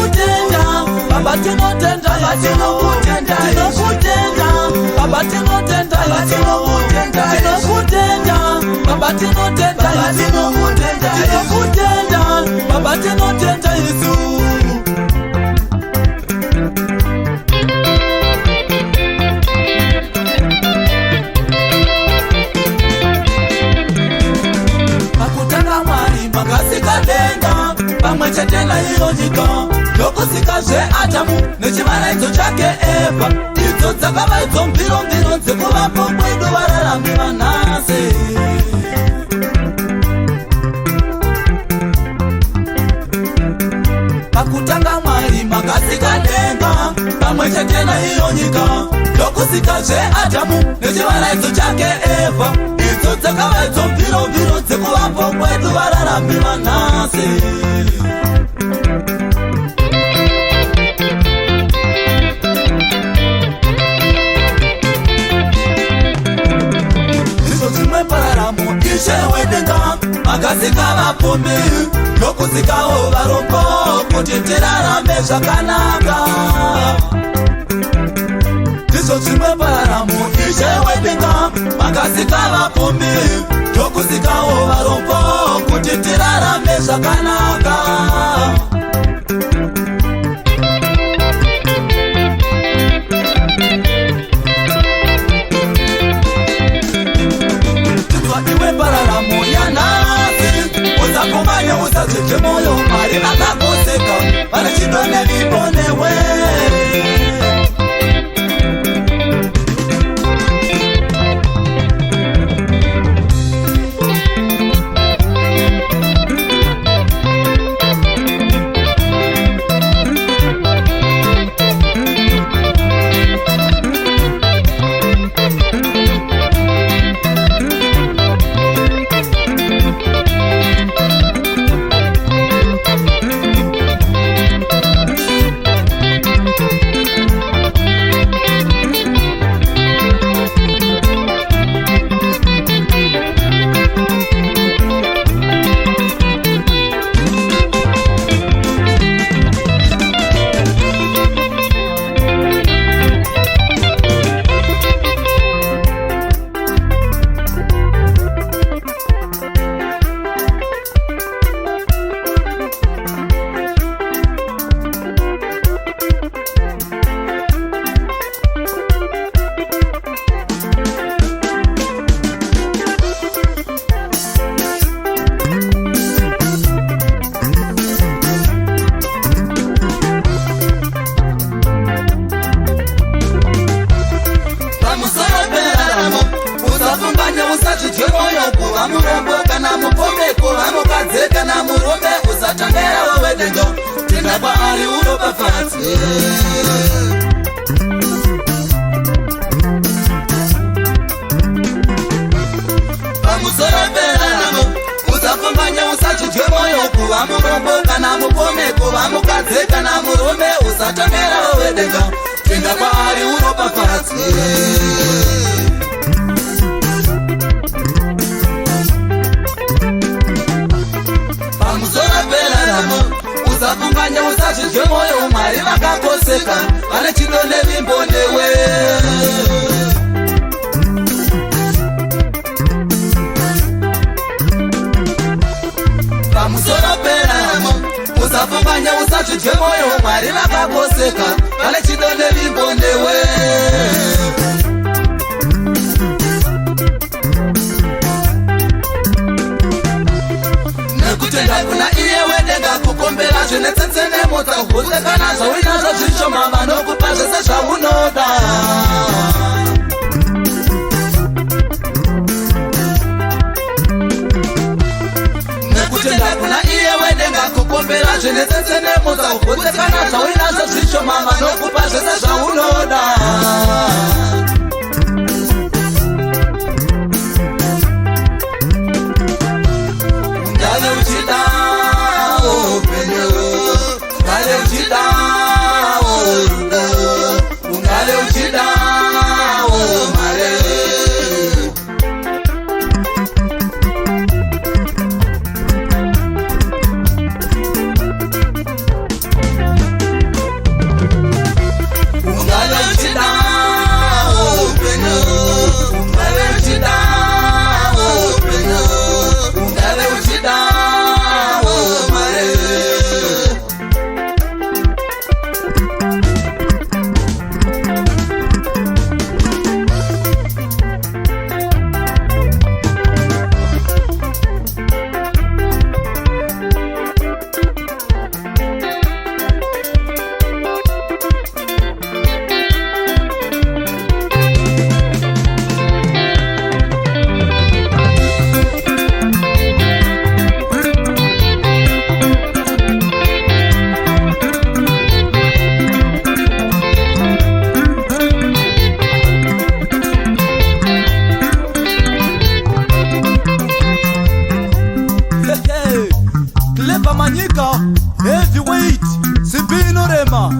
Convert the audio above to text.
tinokutenda Baba tinotenda tinokutenda Baba tinotenda Baba tinotenda Baba tinotenda Yesu. Pakutanga Mwari makasika denga pamwe chete na iyo nyika ndokusika zveAdhamu nechivaraidzo chake Eva idzo dzakava idzo mbiro dzekuvapo kwedu vararami vanhasi. Pakutanga Mwari makasika denga pamwe chete na iyo nyika ndokusika zveAdhamu nechivaraidzo chake Eva idzo dzakava idzo mbiro dzekuvapo kwedu vararami vanhasi. Ishe wedenga makasika vapombi ndokusikawo varombo kuti tirarame zvakanaka. Ndizvo zvimwe pararamo Ishe wedenga makasika vapombi ndokusikawo varombo kuti tirarame zvakanaka. Usakumanya usacheche moyo Mwari vakakoseka vane chido neviponewe. Usafunganya usachidwe moyo Mwari vakakoseka vane chido nevimbonewe. Pamusoro peraramo usafunganya usachidwe moyo Mwari vakakoseka vane chido nevimbonewe. Nekutenda kuna iye wedenga kukombera zvinetsetse nemota kusekana zvawinazvo zvishoma vanokupa zvese zvaunoda. Nekutenda kuna iye wedenga kukombera zvinetsetse nemota kusekana zvawinazvo zvishoma vanokupa zvese zvaunoda. urema